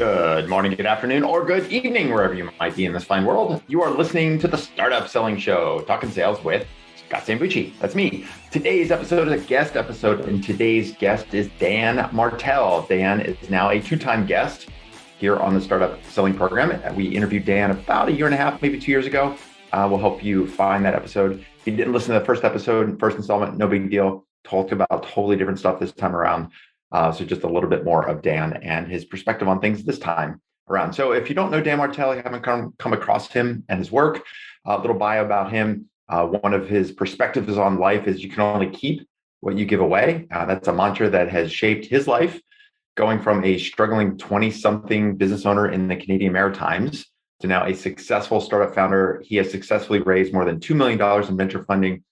Good morning, good afternoon, or good evening, wherever you might be in this fine world. You are listening to the Startup Selling Show, talking sales with Scott Sambucci. That's me. Today's episode is a guest episode, and today's guest is Dan Martell. Dan is now a two-time guest here on the Startup Selling Program. We interviewed Dan about a year and a half, maybe 2 years ago. We'll help you find that episode. If you didn't listen to the first episode, first installment, no big deal. Talked about totally different stuff this time around. So just a little bit more of Dan and his perspective on things this time around. So if you don't know Dan Martell, you haven't come across him and his work, a little bio about him. One of his perspectives on life is you can only keep what you give away. That's a mantra that has shaped his life, going from a struggling 20-something business owner in the Canadian Maritimes to now a successful startup founder. He has successfully raised more than $2 million in venture funding,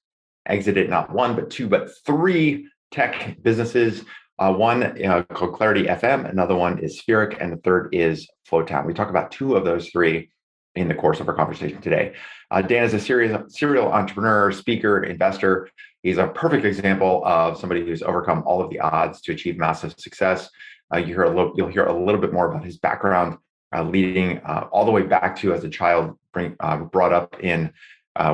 exited not one, but two, but three tech businesses. One called Clarity FM, another one is Spheric, and the third is Flowtown. We talk about two of those three in the course of our conversation today. Dan is a serial entrepreneur, speaker, investor. He's a perfect example of somebody who's overcome all of the odds to achieve massive success. You'll hear a little bit more about his background, leading all the way back to as a child, brought up in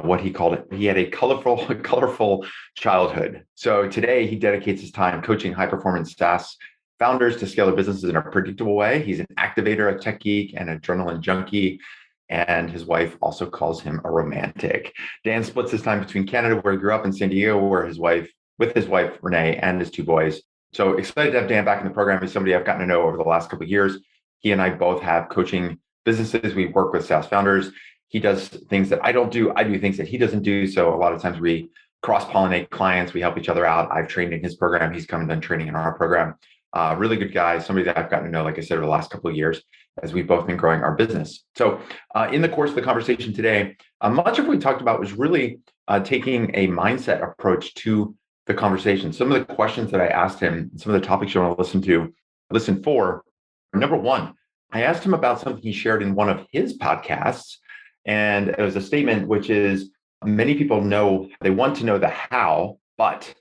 what he called it. He had a colorful childhood. So today he dedicates his time coaching high-performance SaaS founders to scale their businesses in a predictable way. He's an activator, a tech geek, and adrenaline junkie. And his wife also calls him a romantic. Dan splits his time between Canada, where he grew up, and San Diego, where with his wife, Renee, and his two boys. So excited to have Dan back in the program. He's somebody I've gotten to know over the last couple of years. He and I both have coaching businesses. We work with SaaS founders. He does things that I don't do. I do things that he doesn't do. So a lot of times we cross-pollinate clients. We help each other out. I've trained in his program. He's come and done training in our program. Really good guy, somebody that I've gotten to know, like I said, over the last couple of years as we've both been growing our business. So in the course of the conversation today, much of what we talked about was really taking a mindset approach to the conversation. Some of the questions that I asked him, some of the topics you want to listen for. Number one, I asked him about something he shared in one of his podcasts. And it was a statement, which is many people know, they want to know the how, but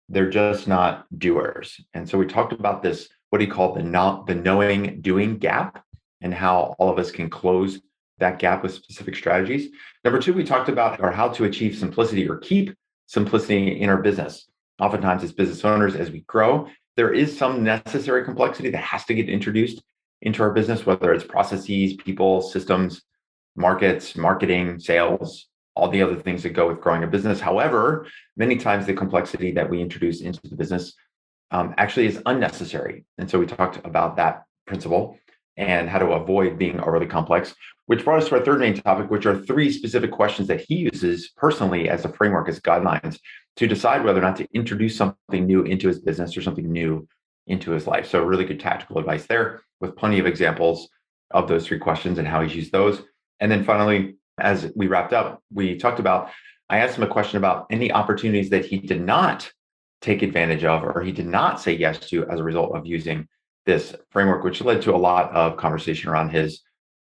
they're just not doers. And so we talked about this, what he called the knowing doing gap, and how all of us can close that gap with specific strategies. Number two, we talked about how to achieve simplicity or keep simplicity in our business. Oftentimes as business owners, as we grow, there is some necessary complexity that has to get introduced into our business, whether it's processes, people, systems, markets, marketing, sales, all the other things that go with growing a business. However, many times the complexity that we introduce into the business actually is unnecessary. And so we talked about that principle and how to avoid being overly complex, which brought us to our third main topic, which are three specific questions that he uses personally as a framework, as guidelines, to decide whether or not to introduce something new into his business or something new into his life. So really good tactical advice there, with plenty of examples of those three questions and how he's used those. And then finally, as we wrapped up, we talked about, I asked him a question about any opportunities that he did not take advantage of or he did not say yes to as a result of using this framework, which led to a lot of conversation around his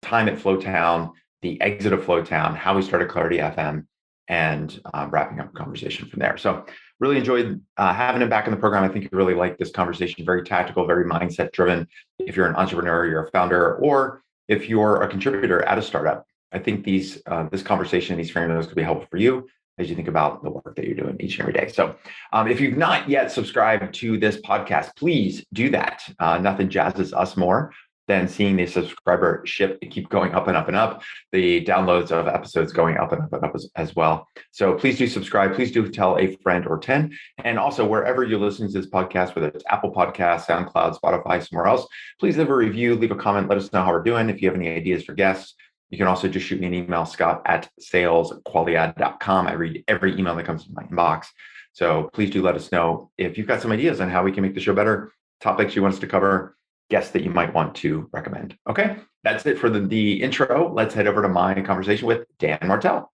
time at Flowtown, the exit of Flowtown, how he started Clarity FM, and wrapping up the conversation from there. So really enjoyed having him back in the program. I think you really like this conversation, very tactical, very mindset driven. If you're an entrepreneur, you're a founder, or if you're a contributor at a startup, I think this conversation, these frameworks could be helpful for you as you think about the work that you're doing each and every day. So if you've not yet subscribed to this podcast, please do that. Nothing jazzes us more than seeing the subscribership keep going up and up and up, the downloads of episodes going up and up and up as well. So please do subscribe. Please do tell a friend or 10. And also, wherever you're listening to this podcast, whether it's Apple Podcasts, SoundCloud, Spotify, somewhere else, please leave a review, leave a comment, let us know how we're doing. If you have any ideas for guests, you can also just shoot me an email, scott@salesqualiad.com. I read every email that comes to my inbox. So please do let us know if you've got some ideas on how we can make the show better, topics you want us to cover, guests that you might want to recommend. Okay, that's it for the intro. Let's head over to my conversation with Dan Martell.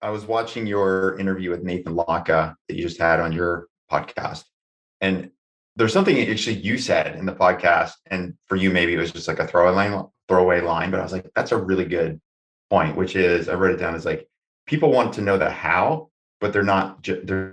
I was watching your interview with Nathan Laka that you just had on your podcast. And there's something actually you said in the podcast, and for you, maybe it was just like a throwaway line, but I was like, that's a really good point, which is, I wrote it down as like, people want to know the how, but they're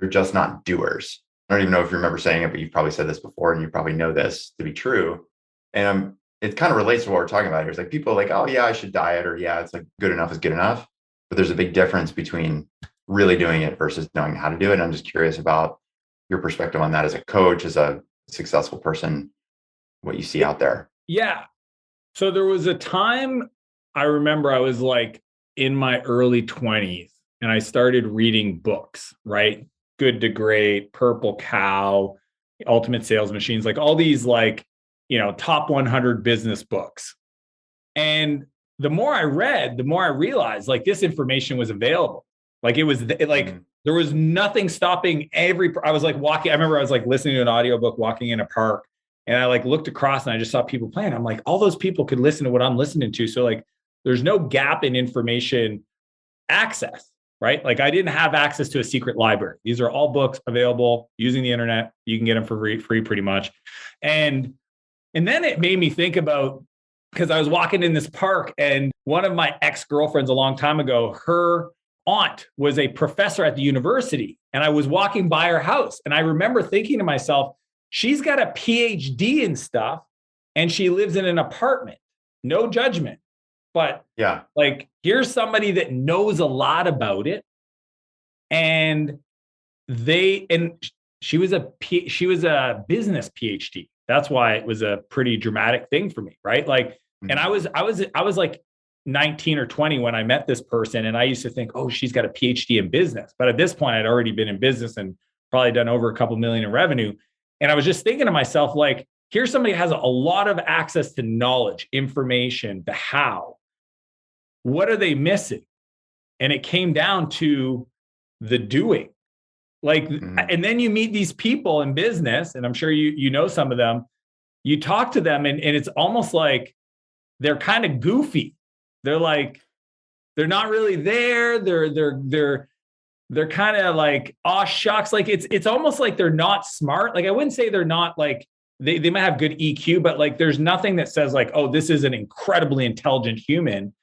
just not doers. I don't even know if you remember saying it, but you've probably said this before and you probably know this to be true. And it kind of relates to what we're talking about here. It's like people are like, oh yeah, I should diet, or yeah, it's like good enough is good enough. But there's a big difference between really doing it versus knowing how to do it. And I'm just curious about your perspective on that as a coach, as a successful person, what you see out there. Yeah. So there was a time I remember I was like in my early 20s and I started reading books, right? Good to Great, Purple Cow, Ultimate Sales Machines, like all these like, top 100 business books. And the more I read, the more I realized like this information was available. Like there was nothing stopping I was like walking. I remember I was like listening to an audiobook walking in a park, and I like looked across and I just saw people playing. I'm like, all those people could listen to what I'm listening to. So like there's no gap in information access, right? Like I didn't have access to a secret library. These are all books available using the internet. You can get them for free pretty much. And then it made me think about, because I was walking in this park and one of my ex-girlfriends a long time ago, her aunt was a professor at the university, and I was walking by her house. And I remember thinking to myself, she's got a PhD in stuff and she lives in an apartment. No judgment. But yeah, like here's somebody that knows a lot about it. And she was a business PhD. That's why it was a pretty dramatic thing for me, right? Like, and I was like 19 or 20 when I met this person, and I used to think, oh, she's got a PhD in business. But at this point, I'd already been in business and probably done over a couple million in revenue. And I was just thinking to myself, like, here's somebody who has a lot of access to knowledge, information, the how. What are they missing? And it came down to the doing. Like, and then you meet these people in business, and I'm sure you know some of them. You talk to them, and it's almost like they're kind of goofy. They're like, they're not really there. They're kind of like, oh shucks. Like it's almost like they're not smart. Like I wouldn't say they're not like they might have good EQ, but like there's nothing that says like, oh, this is an incredibly intelligent human.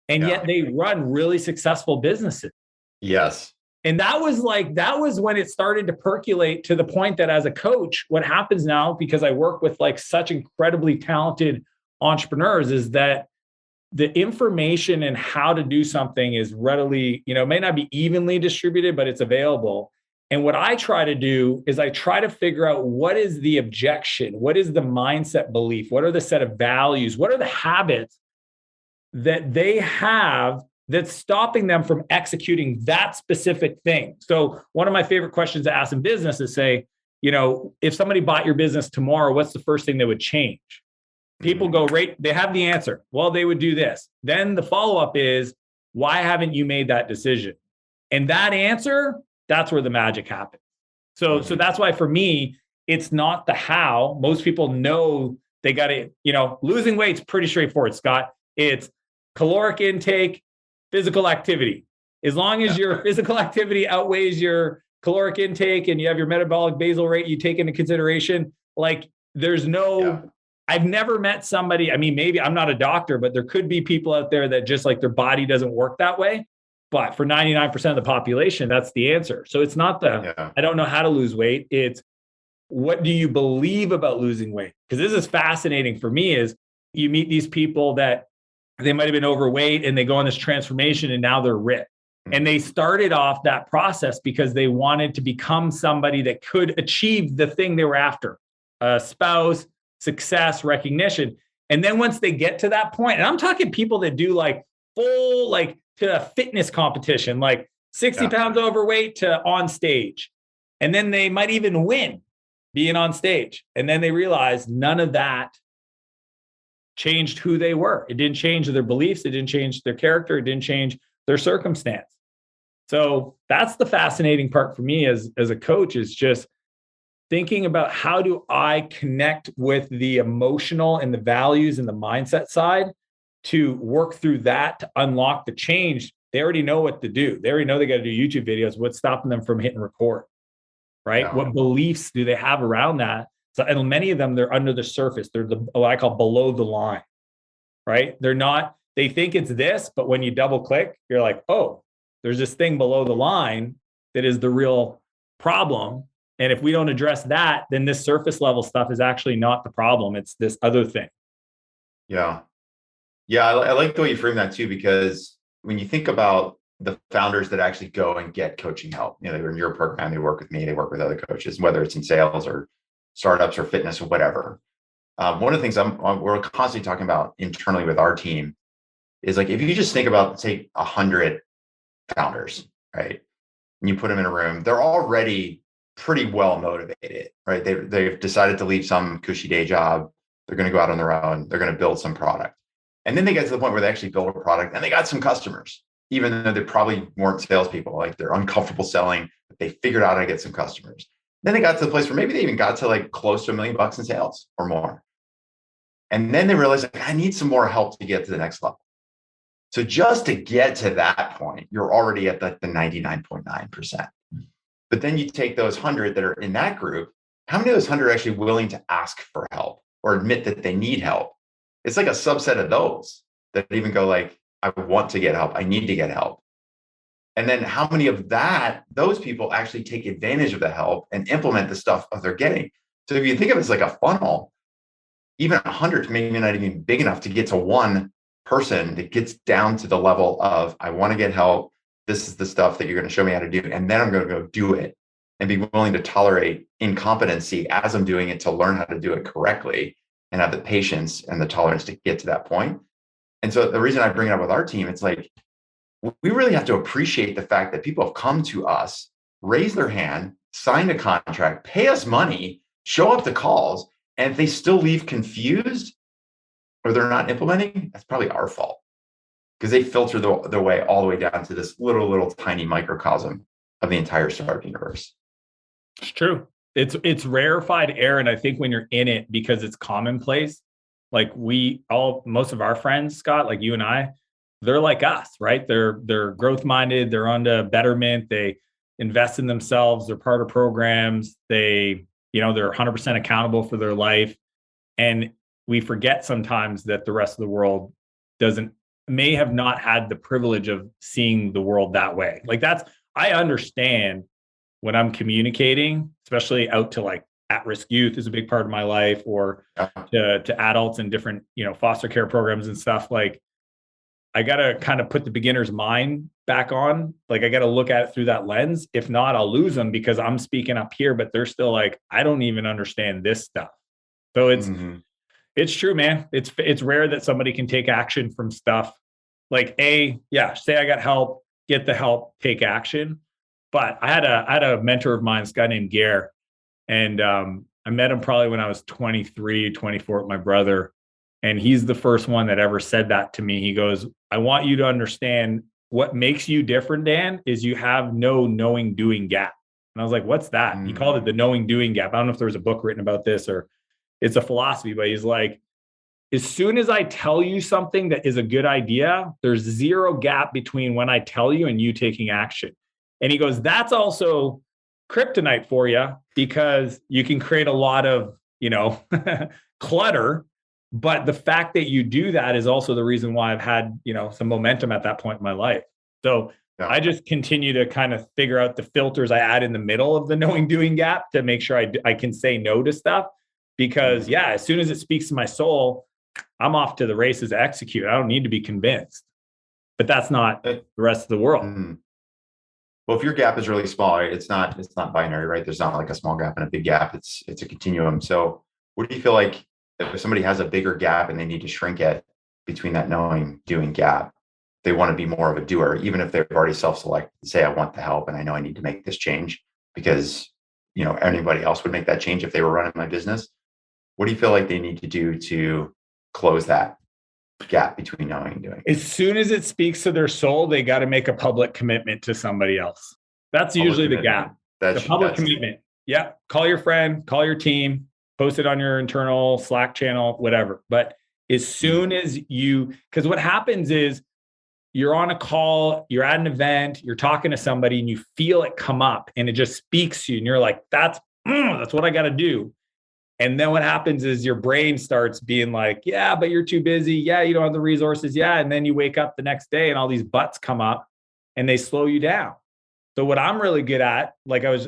And yet they run really successful businesses. Yes. And that was when it started to percolate to the point that as a coach, what happens now, because I work with like such incredibly talented entrepreneurs, is that the information and how to do something is readily, it may not be evenly distributed, but it's available. And what I try to do is I try to figure out what is the objection, what is the mindset belief, what are the set of values, what are the habits that they have that's stopping them from executing that specific thing. So one of my favorite questions to ask in business is say, if somebody bought your business tomorrow, what's the first thing they would change? People go, right, they have the answer. Well, they would do this. Then the follow-up is, why haven't you made that decision? And that answer, that's where the magic happens. So that's why for me, it's not the how. Most people know they got to, losing weight's pretty straightforward, Scott. It's caloric intake, physical activity. As long as your physical activity outweighs your caloric intake and you have your metabolic basal rate you take into consideration, like there's no, I've never met somebody, maybe I'm not a doctor, but there could be people out there that just like their body doesn't work that way. But for 99% of the population, that's the answer. So it's not I don't know how to lose weight. It's what do you believe about losing weight? Because this is fascinating for me is you meet these people that they might've been overweight and they go on this transformation and now they're ripped. And they started off that process because they wanted to become somebody that could achieve the thing they were after, a spouse, success, recognition. And then once they get to that point, and I'm talking people that do like full, like to a fitness competition, like 60 pounds overweight to on stage. And then they might even win being on stage. And then they realize none of that changed who they were. It didn't change their beliefs. It didn't change their character. It didn't change their circumstance. So that's the fascinating part for me as a coach, is just thinking about how do I connect with the emotional and the values and the mindset side to work through that to unlock the change. They already know what to do. They already know they got to do YouTube videos. What's stopping them from hitting record, right? Yeah. What beliefs do they have around that? So, and many of them, they're under the surface. They're what I call below the line, right? They're not, they think it's this, but when you double click, you're like, oh, there's this thing below the line that is the real problem. And if we don't address that, then this surface level stuff is actually not the problem. It's this other thing. Yeah. Yeah. I like the way you frame that too, because when you think about the founders that actually go and get coaching help, they're in your program, they work with me, they work with other coaches, whether it's in sales or startups or fitness or whatever. One of the things we're constantly talking about internally with our team is like, if you just think about, take 100 founders, right? And you put them in a room, they're already pretty well motivated, right? They've decided to leave some cushy day job. They're going to go out on their own. They're going to build some product. And then they get to the point where they actually build a product and they got some customers, even though they probably weren't salespeople. Like, they're uncomfortable selling, but they figured out how to get some customers. Then they got to the place where maybe they even got to like close to $1 million in sales or more. And then they realized, like, I need some more help to get to the next level. So just to get to that point, you're already at the 99.9%. But then you take those 100 that are in that group, how many of those 100 are actually willing to ask for help or admit that they need help? It's like a subset of those that even go like, I want to get help. I need to get help. And then how many of those people actually take advantage of the help and implement the stuff that they're getting? So if you think of it as like a funnel, even 100 maybe not even big enough to get to one person that gets down to the level of, I want to get help. This is the stuff that you're going to show me how to do. And then I'm going to go do it and be willing to tolerate incompetency as I'm doing it to learn how to do it correctly and have the patience and the tolerance to get to that point. And so the reason I bring it up with our team, it's like, we really have to appreciate the fact that people have come to us, raised their hand, signed a contract, pay us money, show up to calls, and if they still leave confused or they're not implementing, that's probably our fault, because they filter their way all the way down to this little tiny microcosm of the entire startup universe. It's true. It's rarefied air. And I think when you're in it, because it's commonplace, like most of our friends, Scott, like you and I, they're like us, right? They're growth minded. They're onto betterment. They invest in themselves. They're part of programs. They're 100% accountable for their life. And we forget sometimes that the rest of the world may have not had the privilege of seeing the world that way. Like, I understand when I'm communicating, especially out to like at-risk youth is a big part of my life, or to adults in different, foster care programs and stuff. Like, I got to kind of put the beginner's mind back on. Like, I got to look at it through that lens. If not, I'll lose them because I'm speaking up here, but they're still like, I don't even understand this stuff. So it's true, man. It's rare that somebody can take action from stuff like say I got help, get the help, take action. But I had a mentor of mine, this guy named Gare, and I met him probably when I was 23, 24 with my brother. And he's the first one that ever said that to me. He goes, I want you to understand what makes you different, Dan, is you have no knowing doing gap. And I was like, what's that? He called it the knowing doing gap. I don't know if there was a book written about this or it's a philosophy, but he's like, as soon as I tell you something that is a good idea, there's zero gap between when I tell you and you taking action. And he goes, that's also kryptonite for you, because you can create a lot of, clutter. But the fact that you do that is also the reason why I've had, some momentum at that point in my life. So I just continue to kind of figure out the filters I add in the middle of the knowing doing gap to make sure I can say no to stuff. Because as soon as it speaks to my soul, I'm off to the races to execute. I don't need to be convinced. But that's not the rest of the world. Well, if your gap is really small, it's not binary, right? There's not like a small gap and a big gap. It's a continuum. So what do you feel like if somebody has a bigger gap and they need to shrink it between that knowing doing gap, they want to be more of a doer, even if they've already self-selected, say, I want the help and I know I need to make this change because, anybody else would make that change if they were running my business. What do you feel like they need to do to close that gap between knowing and doing? As soon as it speaks to their soul, they got to make a public commitment to somebody else. That's usually the gap. The public commitment. Yeah. Call your friend, call your team, post it on your internal Slack channel, whatever. But as soon as because what happens is you're on a call, you're at an event, you're talking to somebody and you feel it come up and it just speaks to you. And you're like, that's what I got to do. And then what happens is your brain starts being like, yeah, but you're too busy. Yeah, you don't have the resources. Yeah. And then you wake up the next day and all these buts come up and they slow you down. So what I'm really good at, like I was,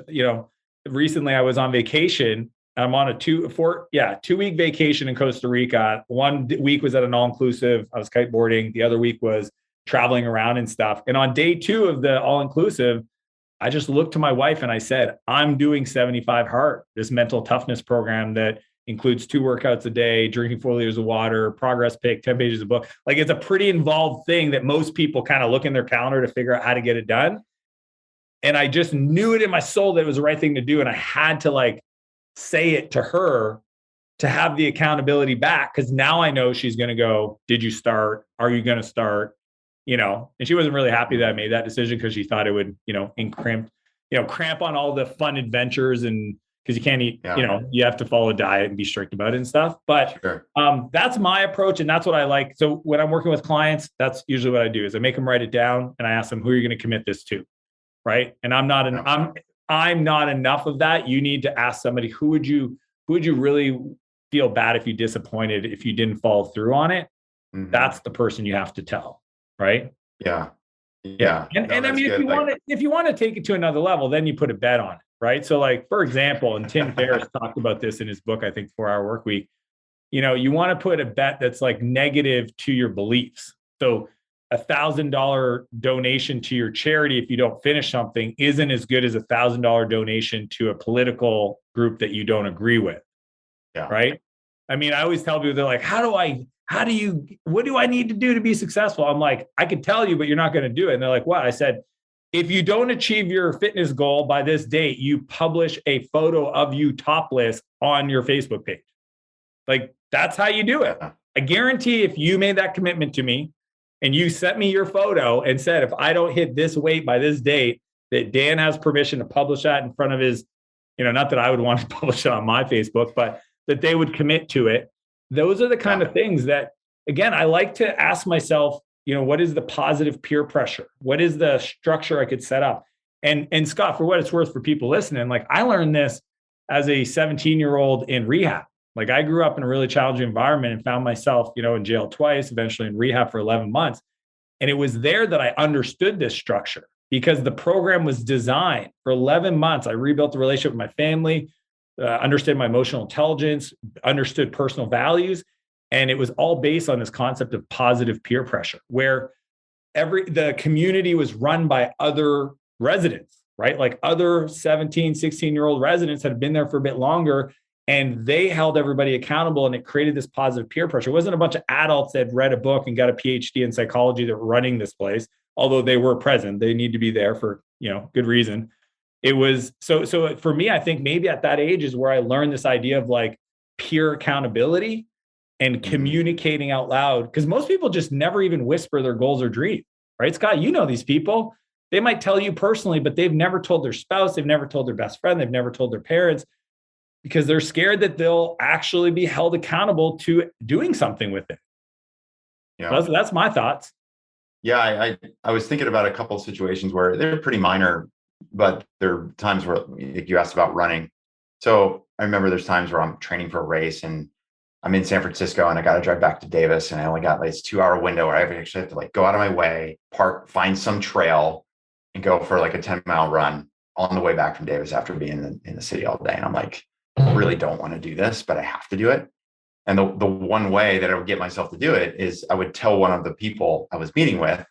recently I was on vacation I'm on a 2-week vacation in Costa Rica. 1 week was at an all-inclusive. I was kiteboarding. The other week was traveling around and stuff. And on day 2 of the all-inclusive, I just looked to my wife and I said, I'm doing 75 hard, this mental toughness program that includes 2 workouts a day, drinking 4 liters of water, progress pic, 10 pages of book. Like, it's a pretty involved thing that most people kind of look in their calendar to figure out how to get it done. And I just knew it in my soul that it was the right thing to do. And I had to like say it to her to have the accountability back. Cause now I know she's going to go, did you start? Are you going to start? You know, and she wasn't really happy that I made that decision because she thought it would, cramp on all the fun adventures, and because you can't eat, you have to follow a diet and be strict about it and stuff. But sure. That's my approach, and that's what I like. So when I'm working with clients, that's usually what I do is I make them write it down and I ask them, who are you going to commit this to? Right. And I'm not enough of that. You need to ask somebody, who would you really feel bad if you disappointed, if you didn't follow through on it? Mm-hmm. That's the person you have to tell. Right. Yeah. And I mean, if you want to take it to another level, then you put a bet on it. Right. So like, for example, and Tim Ferriss talked about this in his book, I think 4-Hour Workweek, you want to put a bet that's like negative to your beliefs. So $1,000 donation to your charity, if you don't finish something, isn't as good as $1,000 donation to a political group that you don't agree with. Yeah. Right. I mean, I always tell people, they're like, what do I need to do to be successful? I'm like, I could tell you, but you're not going to do it. And they're like, what? I said, if you don't achieve your fitness goal by this date, you publish a photo of you topless on your Facebook page. Like, that's how you do it. I guarantee if you made that commitment to me and you sent me your photo and said, if I don't hit this weight by this date, that Dan has permission to publish that in front of his, not that I would want to publish it on my Facebook, but that they would commit to it. Those are the kind of things that, again, I like to ask myself, what is the positive peer pressure? What is the structure I could set up? And Scott, for what it's worth for people listening, like, I learned this as a 17-year-old in rehab. Like, I grew up in a really challenging environment and found myself, in jail twice, eventually in rehab for 11 months. And it was there that I understood this structure, because the program was designed for 11 months. I rebuilt the relationship with my family, understood my emotional intelligence, understood personal values. And it was all based on this concept of positive peer pressure, where the community was run by other residents, right? Like other 17, 16-year-old residents had been there for a bit longer, and they held everybody accountable, and it created this positive peer pressure. It wasn't a bunch of adults that had read a book and got a PhD in psychology that were running this place, although they were present. They need to be there for, good reason. It was so for me, I think maybe at that age is where I learned this idea of like peer accountability and communicating out loud, because most people just never even whisper their goals or dreams, right? Scott, these people, they might tell you personally, but they've never told their spouse, they've never told their best friend, they've never told their parents, because they're scared that they'll actually be held accountable to doing something with it. Yeah, so that's my thoughts. Yeah, I was thinking about a couple of situations where they're pretty minor, but there are times where, like you asked about running. So I remember there's times where I'm training for a race and I'm in San Francisco and I got to drive back to Davis, and I only got like this 2-hour window where I actually have to like go out of my way, park, find some trail and go for like a 10-mile run on the way back from Davis after being in the city all day. And I'm like, I really don't want to do this, but I have to do it. And the one way that I would get myself to do it is I would tell one of the people I was meeting with,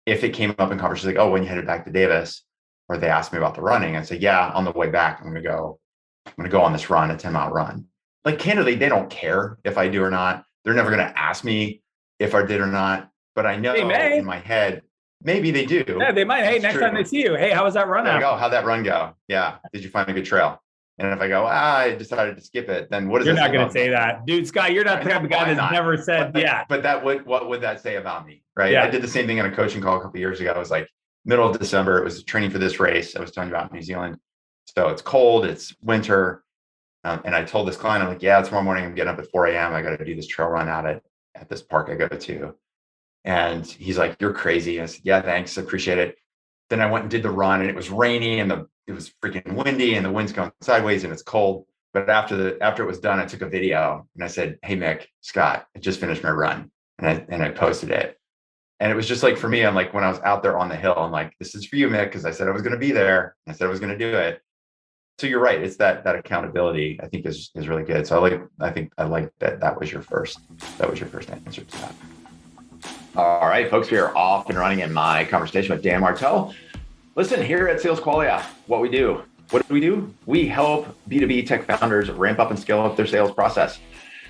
if it came up in conversation, like, oh, when you headed back to Davis, or they asked me about the running, I'd say, yeah, on the way back, I'm going to go on this run, a 10-mile run. Like, candidly, they don't care if I do or not. They're never going to ask me if I did or not, but I know in my head, maybe they do. Yeah, they might. Hey, next time they see you, hey, how was that run? How'd that run go? Yeah. Did you find a good trail? And if I go, I decided to skip it, then what is You're not going to say that. Dude, Scott, you're not the type of guy that's never said, But what would that say about me, right? Yeah. I did the same thing in a coaching call a couple of years ago. I was like, middle of December, it was training for this race I was telling you about in New Zealand. So it's cold, it's winter. And I told this client, I'm like, yeah, tomorrow morning I'm getting up at 4 a.m. I got to do this trail run out at this park I go to. And he's like, you're crazy. I said, yeah, thanks. I appreciate it. Then I went and did the run, and it was rainy and it was freaking windy and the wind's going sideways and it's cold. But after it was done, I took a video and I said, hey, Mick, Scott, I just finished my run. And I posted it. And it was just like, for me, I'm like, when I was out there on the hill, I'm like, this is for you, Mick, because I said I was going to be there. I said I was going to do it. So you're right. It's that accountability, I think, is really good. So I like that was your first answer to that. All right, folks, we are off and running in my conversation with Dan Martell. Listen, here at Sales Qualia, what do we do? We help B2B tech founders ramp up and scale up their sales process.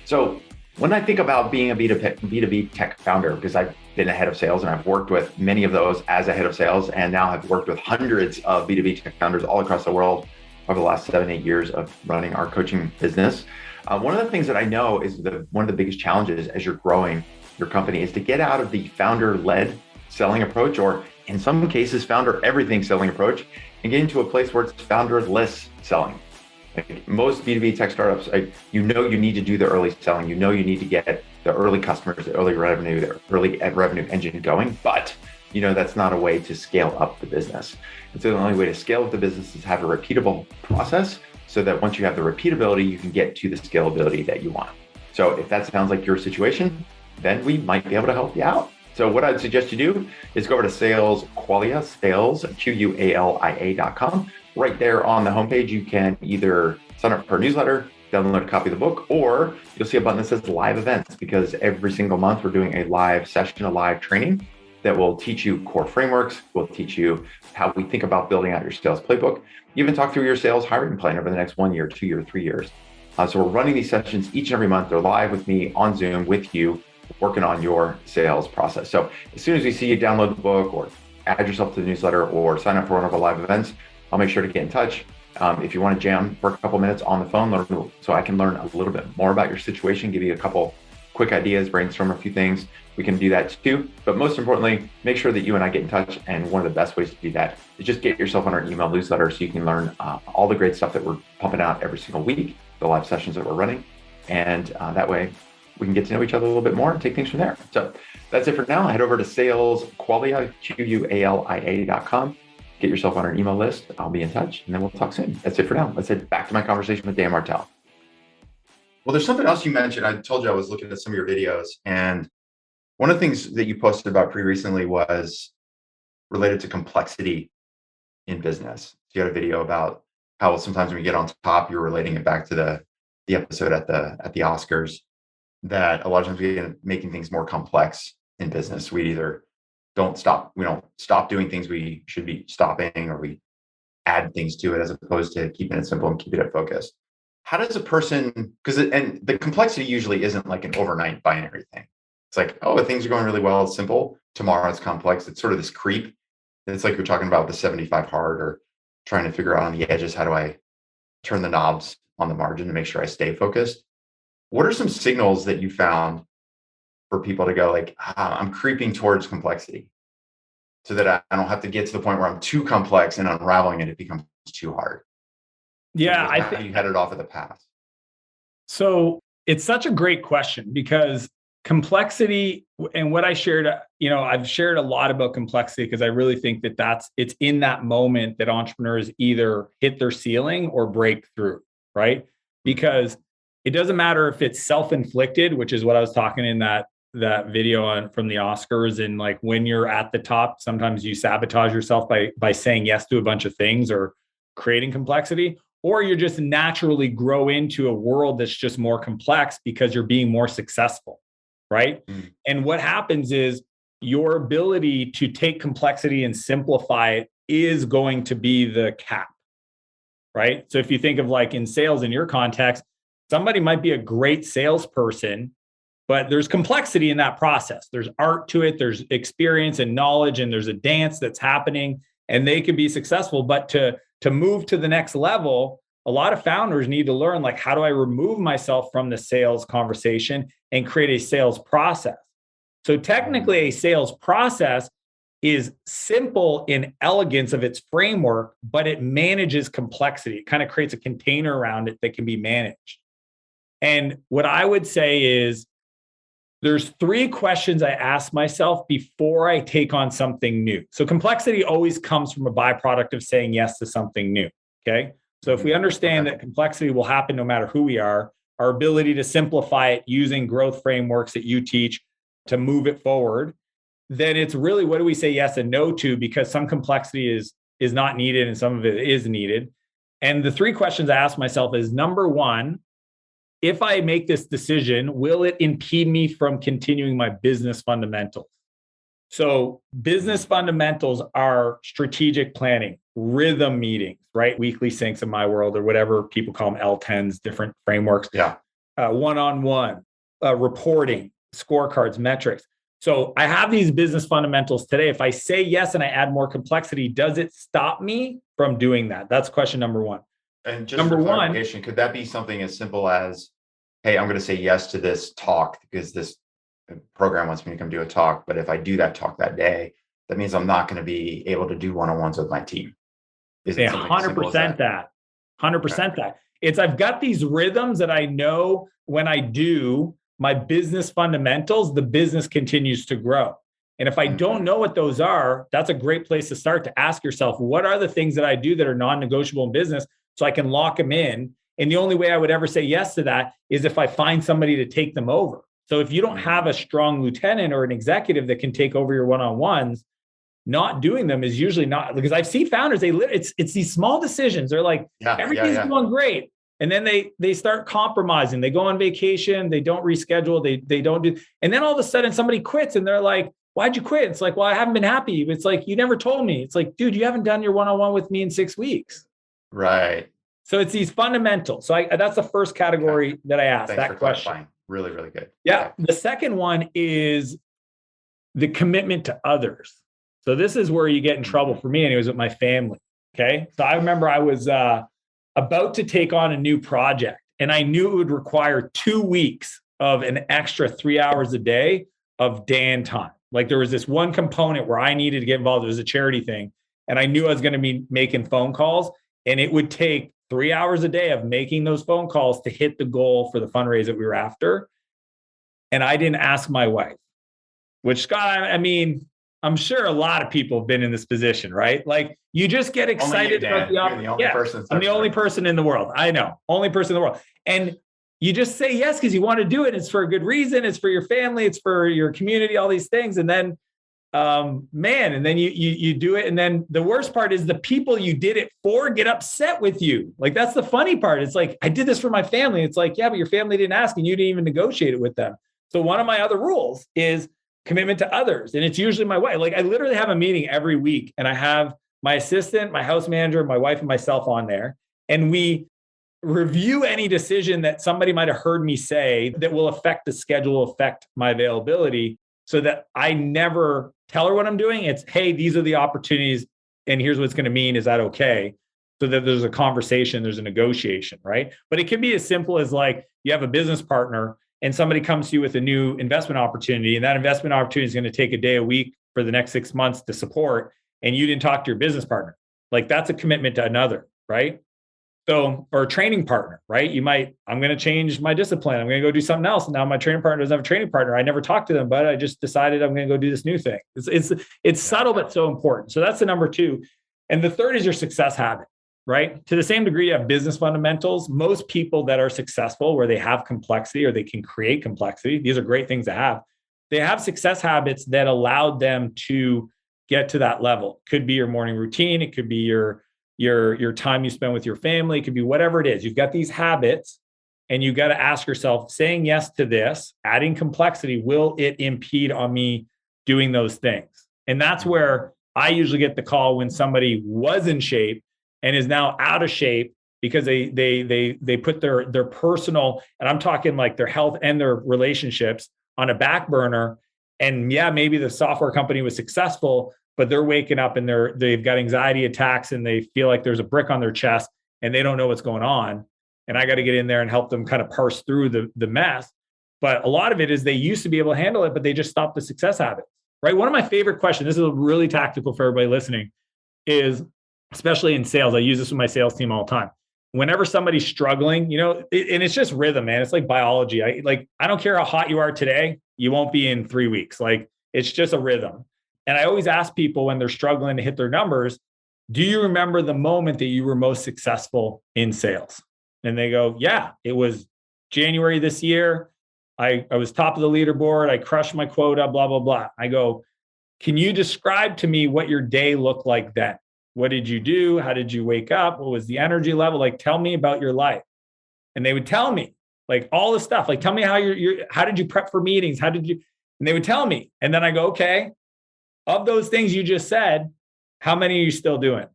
So when I think about being a B2B tech founder, because I've been a head of sales and I've worked with many of those as a head of sales, and now have worked with hundreds of B2B tech founders all across the world over the last 7-8 years of running our coaching business. One of the things that I know is one of the biggest challenges as you're growing your company is to get out of the founder-led selling approach, or in some cases, founder everything selling approach, and get into a place where it's founder-less selling. Like most B2B tech startups, you need to do the early selling. You need to get the early customers, the early revenue, the early revenue engine going, but that's not a way to scale up the business. And so the only way to scale up the business is have a repeatable process, so that once you have the repeatability, you can get to the scalability that you want. So if that sounds like your situation, then we might be able to help you out. So what I'd suggest you do is go over to Sales Qualia, Qualia.com. Right there on the homepage, you can either sign up for a newsletter, download a copy of the book, or you'll see a button that says live events, because every single month we're doing a live session, a live training that will teach you core frameworks, will teach you how we think about building out your sales playbook, even talk through your sales hiring plan over the next 1 year, 2 year, 3 years. So we're running these sessions each and every month. They're live with me on Zoom with you, working on your sales process. So as soon as we see you download the book or add yourself to the newsletter or sign up for one of our live events, I'll make sure to get in touch. If you want to jam for a couple minutes on the phone, so I can learn a little bit more about your situation, give you a couple quick ideas, brainstorm a few things, we can do that too. But most importantly, make sure that you and I get in touch. And one of the best ways to do that is just get yourself on our email newsletter, so you can learn all the great stuff that we're pumping out every single week, the live sessions that we're running. And that way we can get to know each other a little bit more and take things from there. So that's it for now. Head over to Sales Qualia, Qualia.com. Get yourself on our email list. I'll be in touch, and then we'll talk soon. That's it for now. Let's head back to my conversation with Dan Martell. Well, there's something else you mentioned. I told you I was looking at some of your videos, and one of the things that you posted about pretty recently was related to complexity in business. You had a video about how sometimes when you get on top, you're relating it back to the episode at the Oscars, that a lot of times we end up making things more complex in business. We don't stop doing things we should be stopping, or we add things to it as opposed to keeping it simple and keeping it focused. How does a person, and the complexity usually isn't like an overnight binary thing. It's like, oh, things are going really well, it's simple. Tomorrow it's complex. It's sort of this creep. It's like you're talking about the 75 hard, or trying to figure out on the edges, how do I turn the knobs on the margin to make sure I stay focused? What are some signals that you found for people to go like, I'm creeping towards complexity, so that I don't have to get to the point where I'm too complex and unraveling it becomes too hard? Yeah, I think you headed off of the path. So it's such a great question, because complexity, and what I shared, I've shared a lot about complexity because I really think that it's in that moment that entrepreneurs either hit their ceiling or break through, right? Because it doesn't matter if it's self-inflicted, which is what I was talking in that video from the Oscars. And like when you're at the top, sometimes you sabotage yourself by saying yes to a bunch of things or creating complexity, or you just naturally grow into a world that's just more complex because you're being more successful, right? Mm. And what happens is your ability to take complexity and simplify it is going to be the cap, right? So if you think of like in sales, in your context, somebody might be a great salesperson, but there's complexity in that process. There's art to it. There's experience and knowledge, and there's a dance that's happening, and they can be successful. But to move to the next level, a lot of founders need to learn, like, how do I remove myself from the sales conversation and create a sales process? So technically a sales process is simple in elegance of its framework, but it manages complexity. It kind of creates a container around it that can be managed. And what I would say is there's 3 questions I ask myself before I take on something new. So complexity always comes from a byproduct of saying yes to something new, okay? So if we understand that complexity will happen no matter who we are, our ability to simplify it using growth frameworks that you teach to move it forward, then it's really, what do we say yes and no to? Because some complexity is not needed and some of it is needed. And the three questions I ask myself is, number one, if I make this decision, will it impede me from continuing my business fundamentals? So business fundamentals are strategic planning, rhythm meetings, right? Weekly syncs in my world, or whatever people call them, L10s, different frameworks. Yeah. One-on-one, reporting, scorecards, metrics. So I have these business fundamentals today. If I say yes and I add more complexity, does it stop me from doing that? That's question number one. And just for clarification, could that be something as simple as, hey, I'm going to say yes to this talk because this program wants me to come do a talk, but if I do that talk that day, that means I'm not going to be able to do one-on-ones with my team. Is it 100% that? 100% that. It's, I've got these rhythms that I know when I do my business fundamentals, the business continues to grow. And if I don't know what those are, that's a great place to start, to ask yourself, what are the things that I do that are non-negotiable in business, so I can lock them in? And the only way I would ever say yes to that is if I find somebody to take them over. So if you don't have a strong lieutenant or an executive that can take over your one-on-ones, not doing them is usually not, because I've seen founders, it's these small decisions. They're like, everything's going great. And then they start compromising. They go on vacation. They don't reschedule. They don't do. And then all of a sudden somebody quits and they're like, why'd you quit? It's like, well, I haven't been happy. It's like, you never told me. It's like, dude, you haven't done your one-on-one with me in 6 weeks. Right. So it's these fundamentals. So that's the first category that I asked. Thanks that for question. Clarifying. Really, really good. Yeah. The second one is the commitment to others. So this is where you get in trouble, for me anyways, with my family. Okay. So I remember I was about to take on a new project, and I knew it would require 2 weeks of an extra 3 hours a day of Dan time. Like, there was this one component where I needed to get involved. It was a charity thing. And I knew I was going to be making phone calls, and it would take 3 hours a day of making those phone calls to hit the goal for the fundraise that we were after. And I didn't ask my wife, which, Scott, I mean, I'm sure a lot of people have been in this position, right? Like, you just get excited about the opportunity. I'm the only person in the world. I know, only person in the world. And you just say yes because you want to do it. It's for a good reason. It's for your family. It's for your community, all these things. And then, and then you do it. And then the worst part is the people you did it for get upset with you. Like, that's the funny part. It's like, I did this for my family. It's like, yeah, but your family didn't ask and you didn't even negotiate it with them. So one of my other rules is commitment to others. And it's usually my wife. Like, I literally have a meeting every week, and I have my assistant, my house manager, my wife, and myself on there. And we review any decision that somebody might have heard me say that will affect the schedule, affect my availability, so that I never tell her what I'm doing. It's, hey, these are the opportunities, and here's what it's going to mean. Is that okay? So that there's a conversation, there's a negotiation, right? But it can be as simple as, like, you have a business partner and somebody comes to you with a new investment opportunity, and that investment opportunity is going to take a day a week for the next 6 months to support, and you didn't talk to your business partner. Like, that's a commitment to another, right? So, or a training partner, right? I'm going to change my discipline. I'm going to go do something else. And now my training partner doesn't have a training partner. I never talked to them, but I just decided I'm going to go do this new thing. It's subtle, but so important. So that's the number two. And the third is your success habit, right? To the same degree, you have business fundamentals. Most people that are successful, where they have complexity or they can create complexity, these are great things to have. They have success habits that allowed them to get to that level. Could be your morning routine. It could be your time you spend with your family. It could be whatever it is. You've got these habits, and you got to ask yourself, saying yes to this, adding complexity, will it impede on me doing those things? And that's where I usually get the call when somebody was in shape and is now out of shape because they put their personal, and I'm talking like their health and their relationships, on a back burner. And yeah, maybe the software company was successful, but they're waking up and they've got anxiety attacks and they feel like there's a brick on their chest and they don't know what's going on. And I got to get in there and help them kind of parse through the mess. But a lot of it is they used to be able to handle it, but they just stopped the success habits, right? One of my favorite questions, this is really tactical for everybody listening, is, especially in sales, I use this with my sales team all the time. Whenever somebody's struggling, and it's just rhythm, man. It's like biology. I don't care how hot you are today, you won't be in 3 weeks. Like, it's just a rhythm. And I always ask people when they're struggling to hit their numbers, do you remember the moment that you were most successful in sales? And they go, yeah, it was January this year. I was top of the leaderboard. I crushed my quota, blah, blah, blah. I go, can you describe to me what your day looked like then? What did you do? How did you wake up? What was the energy level? Like, tell me about your life. And they would tell me like all the stuff, like, tell me how how did you prep for meetings? How did you, and they would tell me. And then I go, okay, of those things you just said, how many are you still doing?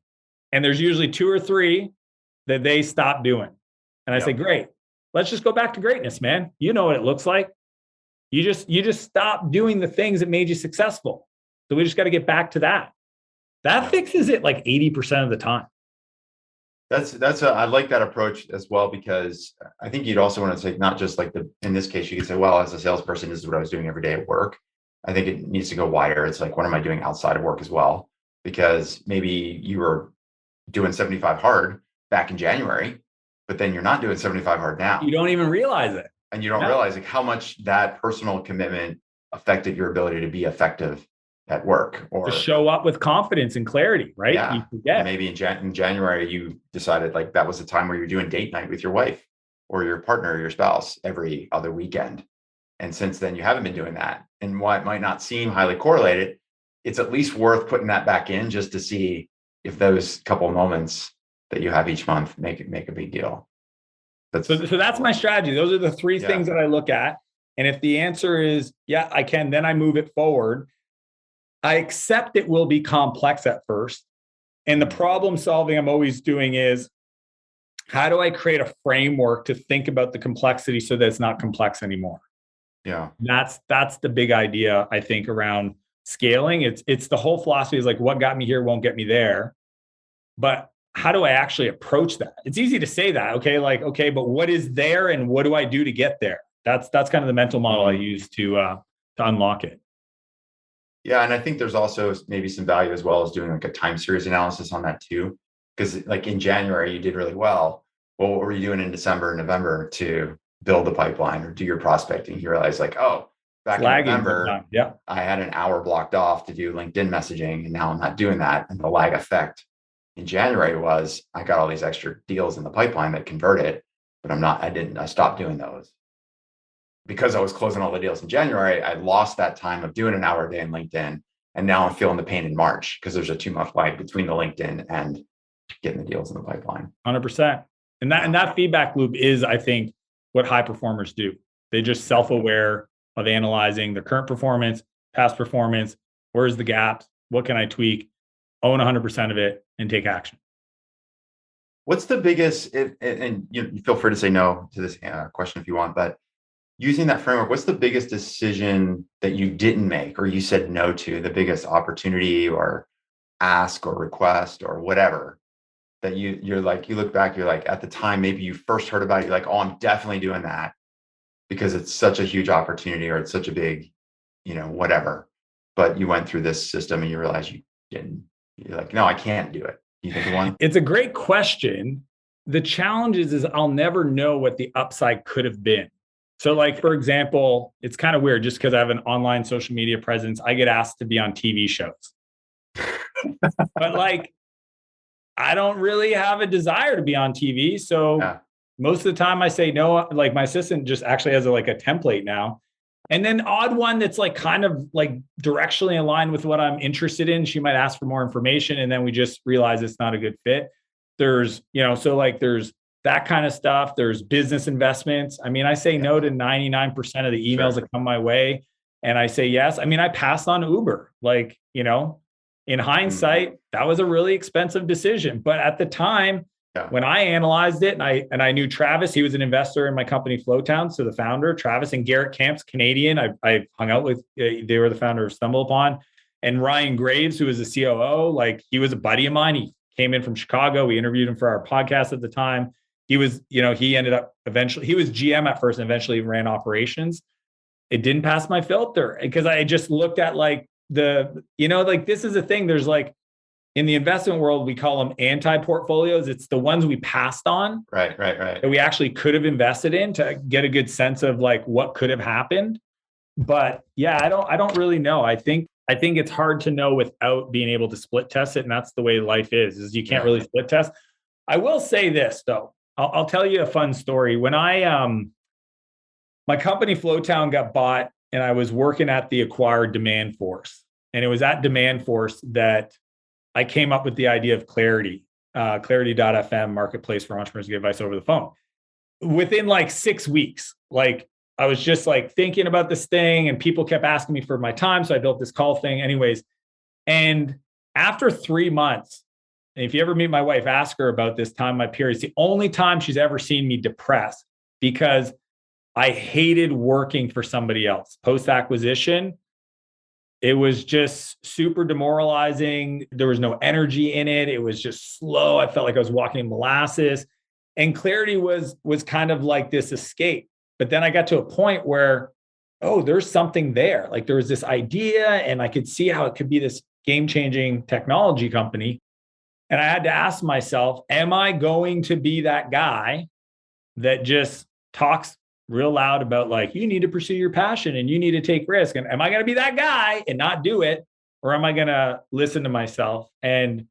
And there's usually 2 or 3 that they stop doing. And I say, great, let's just go back to greatness, man. You know what it looks like. You just stop doing the things that made you successful. So we just got to get back to that. That fixes it like 80% of the time. I like that approach as well, because I think you'd also want to say, not just like in this case, you could say, well, as a salesperson, this is what I was doing every day at work. I think it needs to go wider. It's like, what am I doing outside of work as well? Because maybe you were doing 75 hard back in January, but then you're not doing 75 hard now. You don't even realize it. And you don't realize like how much that personal commitment affected your ability to be effective at work, or to show up with confidence and clarity, right? Yeah. You forget. Maybe in January, you decided like that was the time where you're doing date night with your wife or your partner or your spouse every other weekend. And since then, you haven't been doing that. And while it might not seem highly correlated, it's at least worth putting that back in just to see if those couple of moments that you have each month make a big deal. So that's my strategy. Those are the 3 things that I look at. And if the answer is, yeah, I can, then I move it forward. I accept it will be complex at first. And the problem solving I'm always doing is, how do I create a framework to think about the complexity so that it's not complex anymore? Yeah. That's the big idea, I think, around scaling. It's the whole philosophy is like, what got me here won't get me there. But how do I actually approach that? It's easy to say that, okay, like, okay, but what is there and what do I do to get there? That's kind of the mental model I use to unlock it. Yeah. And I think there's also maybe some value as well as doing like a time series analysis on that too. Because like in January, you did really well. Well, what were you doing in December and November to build the pipeline or do your prospecting? You realize like, oh, back in November, I had an hour blocked off to do LinkedIn messaging, and now I'm not doing that. And the lag effect in January was I got all these extra deals in the pipeline that converted, but I stopped doing those. Because I was closing all the deals in January, I lost that time of doing an hour a day in LinkedIn. And now I'm feeling the pain in March because there's a 2-month lag between the LinkedIn and getting the deals in the pipeline. 100%. And that feedback loop is, I think, what high performers do. They're just self-aware of analyzing their current performance, past performance, where's the gaps, what can I tweak, own 100% of it, and take action. What's the biggest, and you feel free to say no to this question if you want, but using that framework, what's the biggest decision that you didn't make or you said no to, the biggest opportunity or ask or request or whatever that you're like, you look back, you're like, at the time, maybe you first heard about it, you're like, oh, I'm definitely doing that because it's such a huge opportunity or it's such a big, whatever. But you went through this system and you realize you didn't, you're like, no, I can't do it. You think of one? It's a great question. The challenge is I'll never know what the upside could have been. So like, for example, it's kind of weird just because I have an online social media presence, I get asked to be on TV shows. But like, I don't really have a desire to be on TV. So most of the time I say no. Like my assistant just actually has a template now. And then odd one that's like kind of like directionally aligned with what I'm interested in. She might ask for more information and then we just realize it's not a good fit. There's, there's that kind of stuff. There's business investments. I mean, I say no to 99% of the emails that come my way. And I say yes. I mean, I passed on Uber, in hindsight, that was a really expensive decision. But at the time, when I analyzed it and I knew Travis, he was an investor in my company, Flowtown. So the founder, Travis, and Garrett Camps, Canadian, I hung out with, they were the founder of StumbleUpon. And Ryan Graves, who was the COO, he was a buddy of mine. He came in from Chicago. We interviewed him for our podcast at the time. He was, he ended up eventually, he was GM at first and eventually ran operations. It didn't pass my filter because I just looked at this is the thing. There's in the investment world, we call them anti-portfolios. It's the ones we passed on. Right. That we actually could have invested in to get a good sense of what could have happened. But yeah, I don't really know. I think it's hard to know without being able to split test it. And that's the way life is you can't really split test. I will say this though. I'll tell you a fun story. When my company Flowtown got bought and I was working at the acquired Demand Force. And it was at Demand Force that I came up with the idea of Clarity, Clarity.fm marketplace for entrepreneurs to get advice over the phone. Within like 6 weeks, like I was just like thinking about this thing and people kept asking me for my time. So I built this call thing anyways. And after 3 months, and if you ever meet my wife, ask her about this time, my period. It's the only time she's ever seen me depressed because I hated working for somebody else. Post-acquisition, it was just super demoralizing. There was no energy in it. It was just slow. I felt like I was walking in molasses. And Clarity was kind of like this escape. But then I got to a point where, oh, there's something there. Like there was this idea and I could see how it could be this game-changing technology company. And I had to ask myself, am I going to be that guy that just talks real loud about like, you need to pursue your passion and you need to take risk? And am I going to be that guy and not do it? Or am I going to listen to myself? And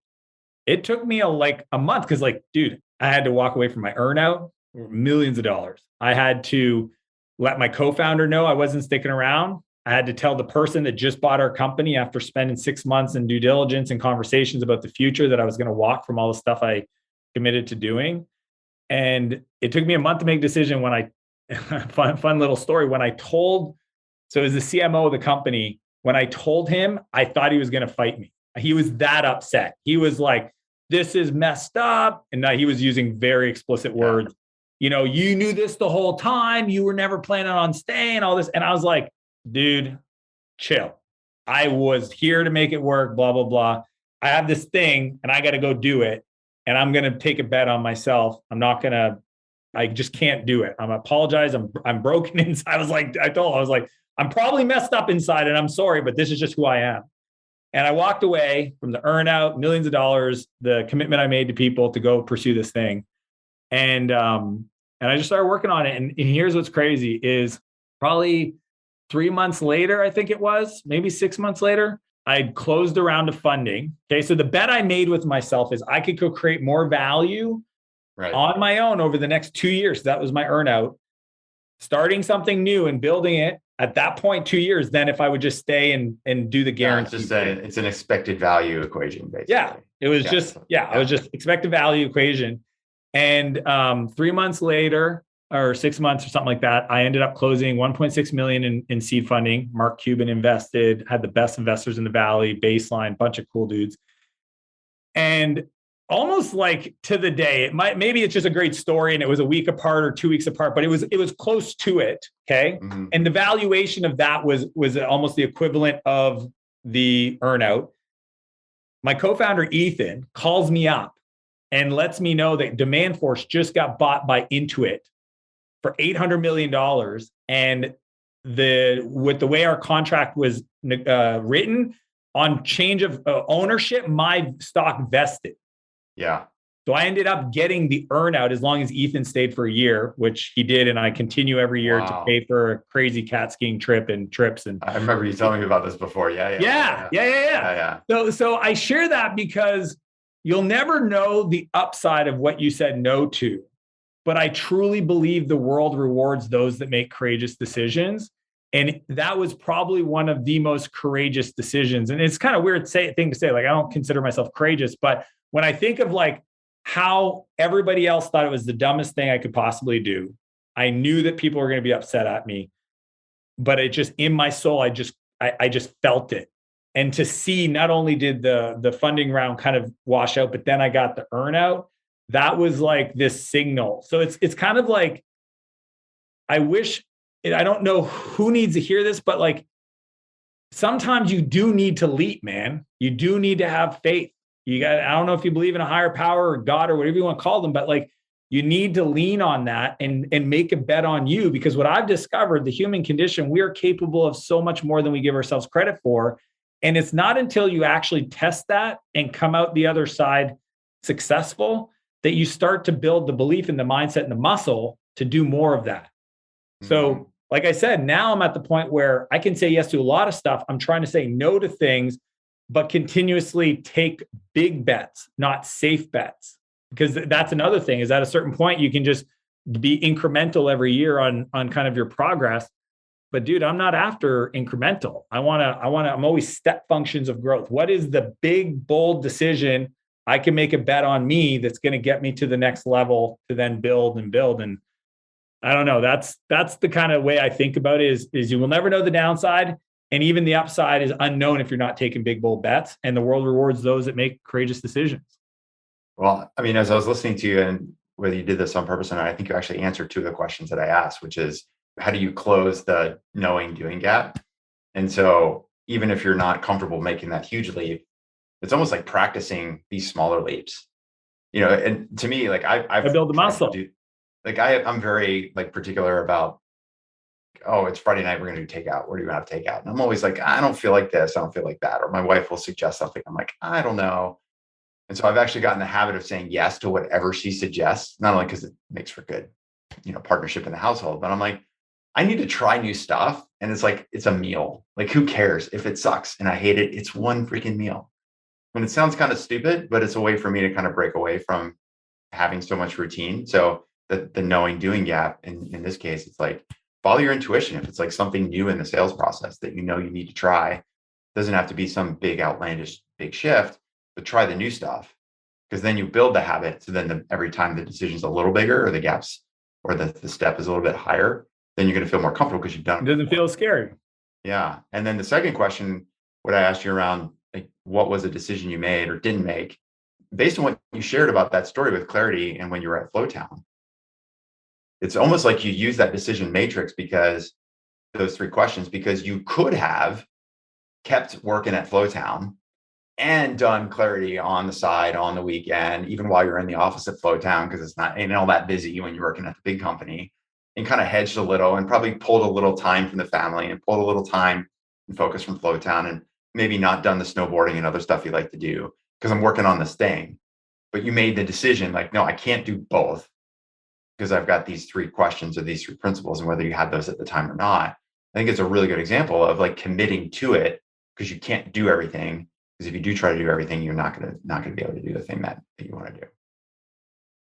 it took me like a month because like, dude, I had to walk away from my earnout, millions of dollars. I had to let my co-founder know I wasn't sticking around. I had to tell the person that just bought our company after spending 6 months in due diligence and conversations about the future that I was going to walk from all the stuff I committed to doing. And it took me a month to make a decision when fun little story. When I told, so as the CMO of the company, when I told him, I thought he was going to fight me. He was that upset. He was like, this is messed up. And he was using very explicit words. You know, you knew this the whole time. You were never planning on staying, all this. And I was like, dude, chill. I was here to make it work, blah, blah, blah. I have this thing and I got to go do it. And I'm going to take a bet on myself. I just can't do it. I'm apologize. I'm broken inside. I was like, I'm probably messed up inside and I'm sorry, but this is just who I am. And I walked away from the earnout, millions of dollars, the commitment I made to people to go pursue this thing. And I just started working on it. And here's what's crazy is probably 3 months later, I think it was, maybe 6 months later, I closed a round of funding. Okay. So the bet I made with myself is I could go create more value on my own over the next 2 years. That was my earnout. Starting something new and building it at that point, 2 years, then if I would just stay and do the guarantee. It's an expected value equation, basically. Yeah. It was it was just expected value equation. And 3 months later, or 6 months or something like that, I ended up closing 1.6 million in seed funding. Mark Cuban invested, had the best investors in the Valley, Baseline, bunch of cool dudes. And almost like to the day, maybe it's just a great story and it was a week apart or 2 weeks apart, but it was close to it. Okay. Mm-hmm. And the valuation of that was almost the equivalent of the earnout. My co-founder, Ethan, calls me up and lets me know that Demand Force just got bought by Intuit for $800 million. And with the way our contract was written on change of ownership, my stock vested. Yeah. So I ended up getting the earnout as long as Ethan stayed for a year, which he did. And I continue every year to pay for a crazy cat skiing trip and trips. And I remember you telling me about this before. Yeah. So I share that because you'll never know the upside of what you said no to. But I truly believe the world rewards those that make courageous decisions. And that was probably one of the most courageous decisions. And it's kind of weird thing to say, like, I don't consider myself courageous, but when I think of like how everybody else thought it was the dumbest thing I could possibly do, I knew that people were going to be upset at me, but it just in my soul, I just felt it. And to see not only did the funding round kind of wash out, but then I got the earnout, that was like this signal. So it's kind of like, I don't know who needs to hear this, but like sometimes you do need to leap, man. You do need to have faith. I don't know if you believe in a higher power or God or whatever you want to call them, but like you need to lean on that and make a bet on you, because what I've discovered, the human condition, we are capable of so much more than we give ourselves credit for. And it's not until you actually test that and come out the other side successful that you start to build the belief and the mindset and the muscle to do more of that. Mm-hmm. So like I said, now I'm at the point where I can say yes to a lot of stuff. I'm trying to say no to things, but continuously take big bets, not safe bets. Because that's another thing, is at a certain point, you can just be incremental every year on kind of your progress. but dude, I'm not after incremental. I'm always step functions of growth. What is the big, bold decision I can make a bet on me that's going to get me to the next level to then build and build? And I don't know. That's the kind of way I think about it is you will never know the downside. And even the upside is unknown if you're not taking big, bold bets. And the world rewards those that make courageous decisions. Well, I mean, as I was listening to you, and whether you did this on purpose or not, I think you actually answered two of the questions that I asked, which is how do you close the knowing doing gap? And so even if you're not comfortable making that huge leap, it's almost like practicing these smaller leaps, and to me, like I build the muscle. I'm very like particular about, oh, it's Friday night, we're going to do takeout. What do you want to have takeout? And I'm always like, I don't feel like this. I don't feel like that. Or my wife will suggest something. I'm like, I don't know. And so I've actually gotten the habit of saying yes to whatever she suggests, not only because it makes for good, partnership in the household, but I'm like, I need to try new stuff. And it's like, it's a meal. Like, who cares if it sucks and I hate it? It's one freaking meal. And it sounds kind of stupid, but it's a way for me to kind of break away from having so much routine. So the knowing doing gap in this case, it's like, follow your intuition. If it's like something new in the sales process that you need to try, it doesn't have to be some big outlandish big shift, but try the new stuff, because then you build the habit. So then every time the decision's a little bigger or the gaps or the step is a little bit higher, then you're going to feel more comfortable because you've done it. It doesn't feel scary. Yeah. And then the second question, what I asked you around, like, what was a decision you made or didn't make based on what you shared about that story with clarity and when you were at Flowtown? It's almost like you use that decision matrix because those three questions, because you could have kept working at Flowtown and done clarity on the side on the weekend, even while you're in the office at Flowtown, because it's not ain't all that busy when you're working at the big company, and kind of hedged a little and probably pulled a little time from the family and pulled a little time and focus from Flowtown, and maybe not done the snowboarding and other stuff you like to do because I'm working on this thing. But you made the decision like, no, I can't do both because I've got these three questions or these three principles, and whether you had those at the time or not, I think it's a really good example of like committing to it, because you can't do everything. Because if you do try to do everything, you're not going to be able to do the thing that you want to do.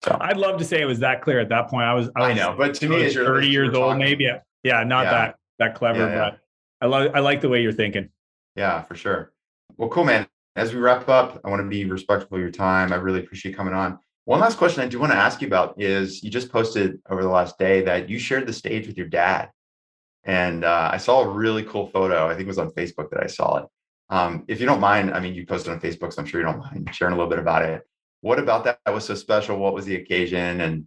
So I'd love to say it was that clear at that point. I know, but to me, it's 30 years old, maybe. Yeah, not that clever, but I like the way you're thinking. Yeah, for sure. Well, cool, man. As we wrap up, I want to be respectful of your time. I really appreciate coming on. One last question I do want to ask you about is you just posted over the last day that you shared the stage with your dad. And I saw a really cool photo. I think it was on Facebook that I saw it. If you don't mind, I mean, you posted on Facebook, so I'm sure you don't mind sharing a little bit about it. What about that was so special? What was the occasion, and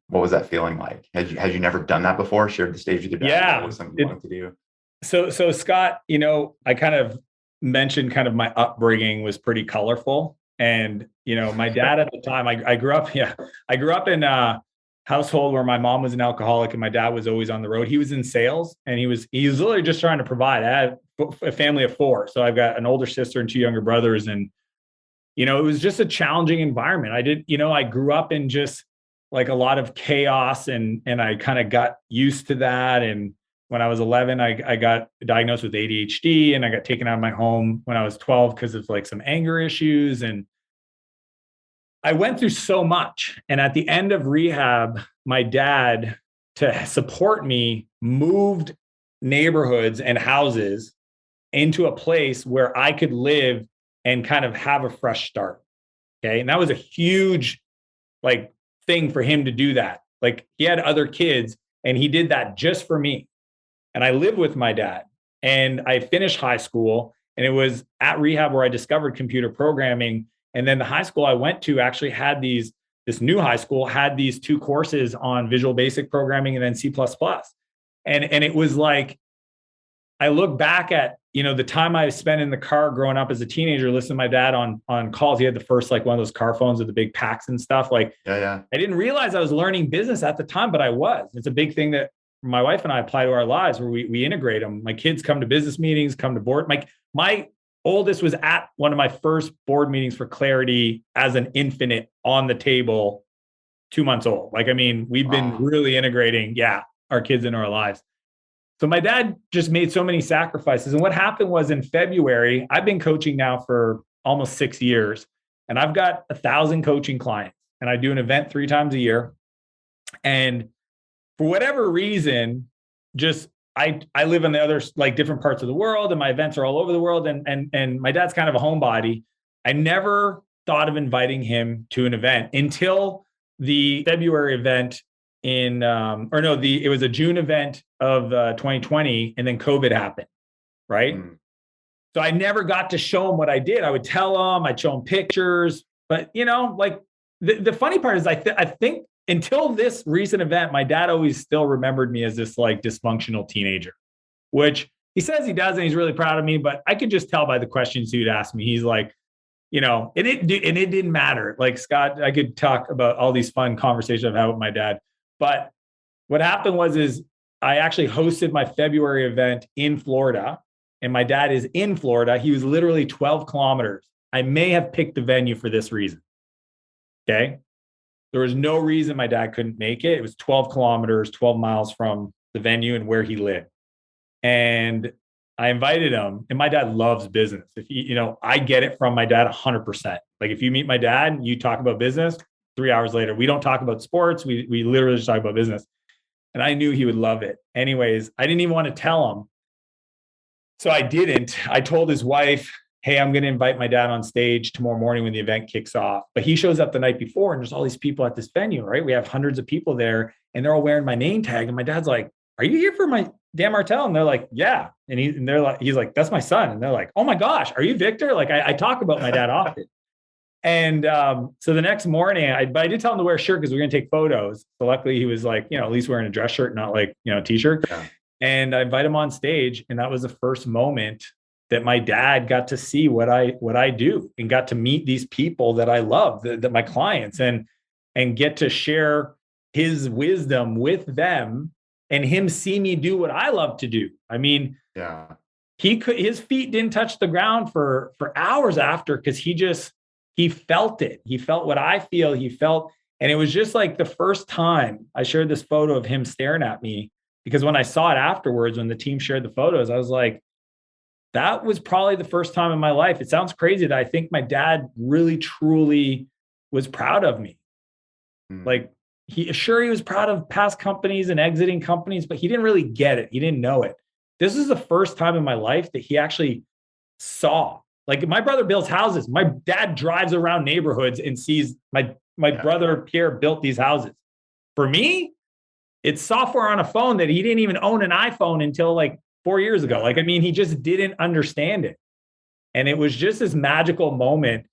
what was that feeling like? Had you never done that before? Shared the stage with your dad? Yeah, what was something you wanted to do? So Scott, I kind of mentioned kind of my upbringing was pretty colorful, and my dad at the time, I grew up in a household where my mom was an alcoholic and my dad was always on the road. He was in sales, and he was literally just trying to provide. I had a family of four, so I've got an older sister and two younger brothers, and it was just a challenging environment. I grew up in just like a lot of chaos, and I kind of got used to that. And when I was 11, I got diagnosed with ADHD, and I got taken out of my home when I was 12 because of like some anger issues. And I went through so much. And at the end of rehab, my dad, to support me, moved neighborhoods and houses into a place where I could live and kind of have a fresh start. Okay. And that was a huge thing for him to do that. Like, he had other kids and he did that just for me. And I lived with my dad, and I finished high school, and it was at rehab where I discovered computer programming. And then the high school I went to actually had this new high school had these two courses on Visual Basic programming and then C++. And it was like, I look back at, the time I spent in the car growing up as a teenager, listening to my dad on calls. He had the first, one of those car phones with the big packs and stuff. I didn't realize I was learning business at the time, but I was. It's a big thing that my wife and I apply to our lives, where we integrate them. My kids come to business meetings, come to board. My oldest was at one of my first board meetings for Clarity as an infant on the table, 2 months old. We've been really integrating, our kids into our lives. So my dad just made so many sacrifices. And what happened was, in February, I've been coaching now for almost 6 years, and I've got 1,000 coaching clients, and I do an event 3 times a year. And for whatever reason, just I live in the other like different parts of the world, and my events are all over the world. And my dad's kind of a homebody. I never thought of inviting him to an event until the February event it was a June event of 2020, and then COVID happened, right? So I never got to show him what I did. I would tell him, I'd show him pictures, but like the funny part is I think until this recent event, my dad always still remembered me as this like dysfunctional teenager, which he says he does, and he's really proud of me, but I could just tell by the questions he would ask me. He's like, and it didn't matter. Like, Scott, I could talk about all these fun conversations I've had with my dad. But what happened is I actually hosted my February event in Florida, and my dad is in Florida. He was literally 12 kilometers. I may have picked the venue for this reason. Okay. There was no reason my dad couldn't make it. It was 12 kilometers, 12 miles from the venue and where he lived. And I invited him, and my dad loves business. If I get it from my dad 100%. Like, if you meet my dad, you talk about business, 3 hours later, we don't talk about sports. We literally just talk about business. And I knew he would love it. Anyways, I didn't even want to tell him. So I didn't. I told his wife, hey, I'm going to invite my dad on stage tomorrow morning when the event kicks off. But he shows up the night before, and there's all these people at this venue, right? We have hundreds of people there, and they're all wearing my name tag. And my dad's like, are you here for my Dan Martell? And they're like, yeah. And he's like, that's my son. And they're like, oh my gosh, are you Victor? Like, I talk about my dad often. And so the next morning, but I did tell him to wear a shirt because we're going to take photos. So luckily he was like, at least wearing a dress shirt, not like, a t-shirt. Yeah. And I invite him on stage. And that was the first moment that my dad got to see what I do, and got to meet these people that I love, that my clients, and get to share his wisdom with them, and him see me do what I love to do. I mean, yeah, his feet didn't touch the ground for hours after, because he felt it. He felt what I feel. He felt, and it was just like the first time I shared this photo of him staring at me, because when I saw it afterwards, when the team shared the photos, I was like, that was probably the first time in my life. It sounds crazy that I think my dad really, truly was proud of me. Like, he was proud of past companies and exiting companies, but he didn't really get it. He didn't know it. This is the first time in my life that he actually saw. Like, my brother builds houses. My dad drives around neighborhoods and sees my brother Pierre built these houses. For me, it's software on a phone that he didn't even own an iPhone until like 4 years ago. Like, I mean, he just didn't understand it. And it was just this magical moment.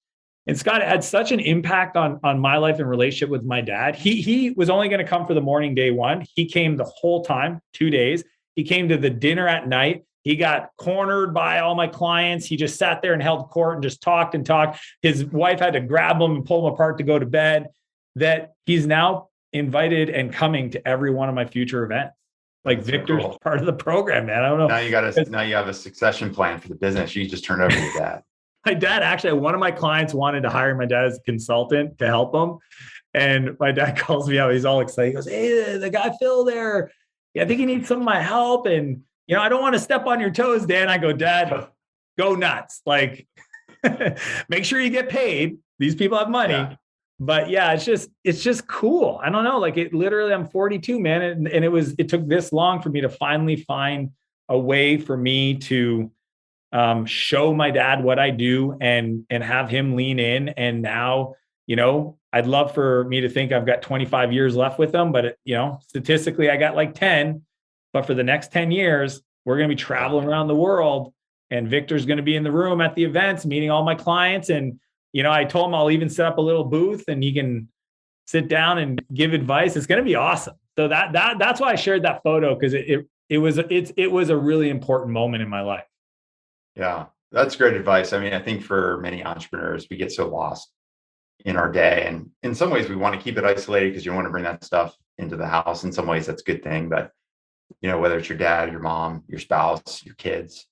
And Scott, it had such an impact on my life and relationship with my dad. He was only going to come for the morning, day one. He came the whole time, 2 days. He came to the dinner at night. He got cornered by all my clients. He just sat there and held court and just talked and talked. His wife had to grab him and pull him apart to go to bed. That he's now invited and coming to every one of my future events. Like, that's Victor's cool. Part of the program, man. I don't know. Now you have a succession plan for the business. You just turn over to your dad. My dad, actually, one of my clients wanted to hire my dad as a consultant to help him. And my dad calls me out. He's all excited. He goes, hey, the guy Phil there. Yeah, I think he needs some of my help. And, I don't want to step on your toes, Dan. I go, Dad, go nuts. Like, make sure you get paid. These people have money. Yeah. But yeah, it's just cool. I don't know. Like, it literally, I'm 42, man. And it took this long for me to finally find a way for me to show my dad what I do and have him lean in. And now, I'd love for me to think I've got 25 years left with him, but statistically I got like 10, but for the next 10 years, we're going to be traveling around the world, and Victor's going to be in the room at the events, meeting all my clients. And, I told him I'll even set up a little booth and he can sit down and give advice. It's going to be awesome. So that's why I shared that photo, because it was a really important moment in my life. Yeah, that's great advice. I mean, I think for many entrepreneurs, we get so lost in our day. And in some ways, we want to keep it isolated because you don't want to bring that stuff into the house. In some ways, that's a good thing. But, whether it's your dad, your mom, your spouse, your kids,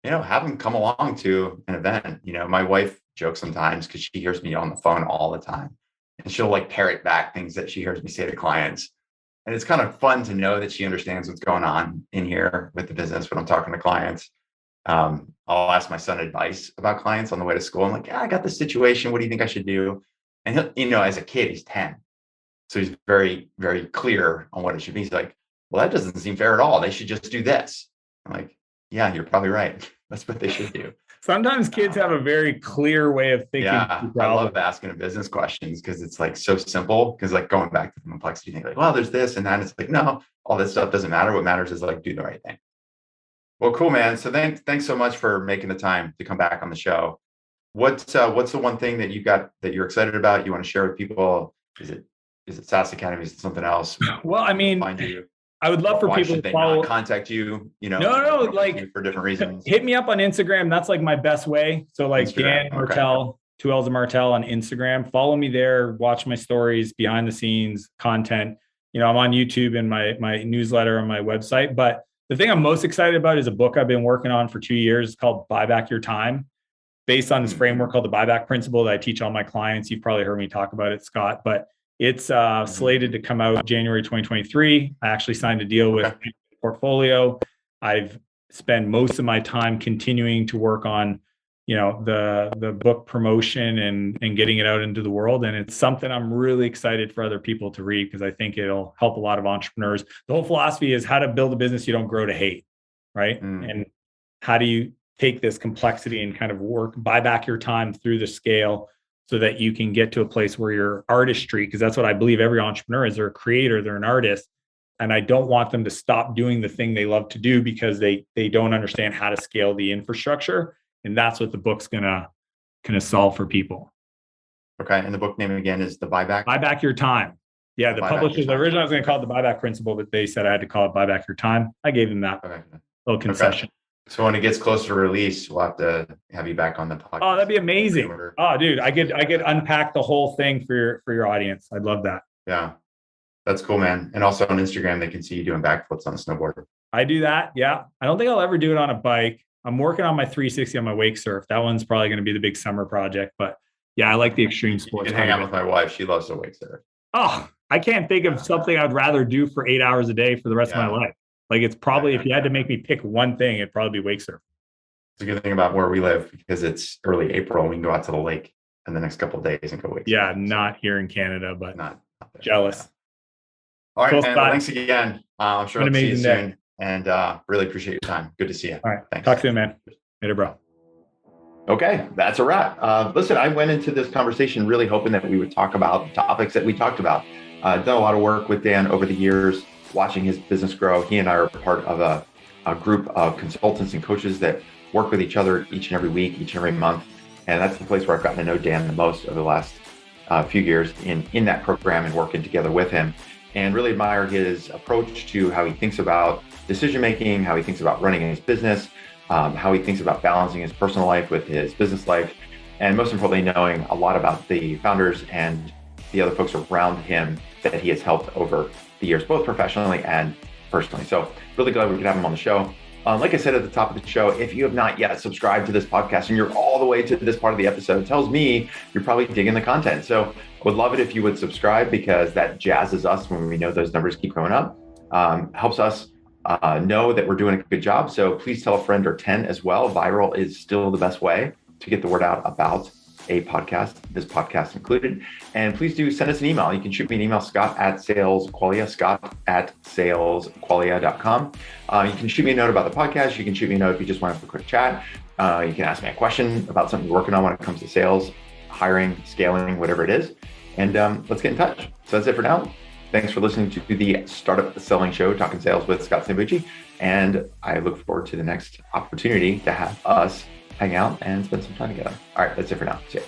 have them come along to an event. My wife jokes sometimes because she hears me on the phone all the time. And she'll like parrot back things that she hears me say to clients. And it's kind of fun to know that she understands what's going on in here with the business when I'm talking to clients. I'll ask my son advice about clients on the way to school. I'm like, I got this situation. What do you think I should do? And he'll, as a kid, he's 10. So he's very, very clear on what it should be. He's like, well, that doesn't seem fair at all. They should just do this. I'm like, yeah, you're probably right. That's what they should do. Sometimes kids have a very clear way of thinking. Yeah, I love asking business questions because it's like so simple. Because like going back to the complexity thing, like, well, there's this and that. It's like, no, all this stuff doesn't matter. What matters is like do the right thing. Well, cool, man. So thanks so much for making the time to come back on the show. What's the one thing that you got that you're excited about? You want to share with people? Is it SaaS Academy? Is it something else? Well, I mean, find you? I would love for people to follow. Not contact you? No, like for different reasons. Hit me up on Instagram. That's like my best way. So like Instagram, Dan Martell, 2 L's of Martell on Instagram. Follow me there. Watch my stories, behind the scenes content. I'm on YouTube and my newsletter on my website. But the thing I'm most excited about is a book I've been working on for 2 years. It's called Buy Back Your Time, based on this framework called the buyback principle that I teach all my clients. You've probably heard me talk about it, Scott, but it's slated to come out January 2023. I actually signed a deal with Portfolio. I've spent most of my time continuing to work on, the book promotion and getting it out into the world. And it's something I'm really excited for other people to read because I think it'll help a lot of entrepreneurs. The whole philosophy is how to build a business you don't grow to hate, right? And how do you take this complexity and kind of buy back your time through the scale so that you can get to a place where your artistry, because that's what I believe every entrepreneur is. They're a creator, they're an artist. And I don't want them to stop doing the thing they love to do because they don't understand how to scale the infrastructure. And that's what the book's gonna solve for people. Okay. And the book name again is The Buyback? Buy Back Your Time. Yeah, the publishers, originally I was going to call it The Buyback Principle, but they said I had to call it Buy Back Your Time. I gave them that little concession. Okay. So when it gets closer to release, we'll have to have you back on the podcast. Oh, that'd be amazing. Oh, dude, I could unpack the whole thing for your audience. I'd love that. Yeah, that's cool, man. And also on Instagram, they can see you doing backflips on a snowboard. I do that. Yeah. I don't think I'll ever do it on a bike. I'm working on my 360 on my wake surf. That one's probably going to be the big summer project. But yeah, I like the extreme sports. You can hang out with my wife. She loves to wake surf. Oh, I can't think of something I'd rather do for 8 hours a day for the rest of my life. Like it's probably, if you had to make me pick one thing, it'd probably be wake surf. It's a good thing about where we live because it's early April. We can go out to the lake in the next couple of days and go wake surf. Yeah, not here in Canada, but not jealous. Yeah. All right, cool, man. Well, thanks again. I'm sure I'll see you soon. And really appreciate your time. Good to see you. All right. Thanks. Talk soon, man. Later, bro. Okay, that's a wrap. Listen, I went into this conversation really hoping that we would talk about topics that we talked about. I've done a lot of work with Dan over the years, watching his business grow. He and I are part of a group of consultants and coaches that work with each other each and every week, each and every month. And that's the place where I've gotten to know Dan the most over the last few years in that program and working together with him. And really admire his approach to how he thinks about decision-making, how he thinks about running his business, how he thinks about balancing his personal life with his business life, and most importantly, knowing a lot about the founders and the other folks around him that he has helped over the years, both professionally and personally. So really glad we could have him on the show. Like I said at the top of the show, if you have not yet subscribed to this podcast and you're all the way to this part of the episode, it tells me you're probably digging the content. So I would love it if you would subscribe because that jazzes us when we know those numbers keep going up. Helps us know that we're doing a good job. So please tell a friend or 10 as well. Viral is still the best way to get the word out about a podcast, this podcast included. And please do send us an email. You can shoot me an email, scott@salesqualia, scott@salesqualia.com. You can shoot me a note about the podcast. You can shoot me a note if you just want to have a quick chat. You can ask me a question about something you're working on when it comes to sales, hiring, scaling, whatever it is. And let's get in touch. So that's it for now. Thanks for listening to the Startup Selling Show, Talking Sales with Scott Sambucci. And I look forward to the next opportunity to have us hang out and spend some time together. All right, that's it for now. See ya.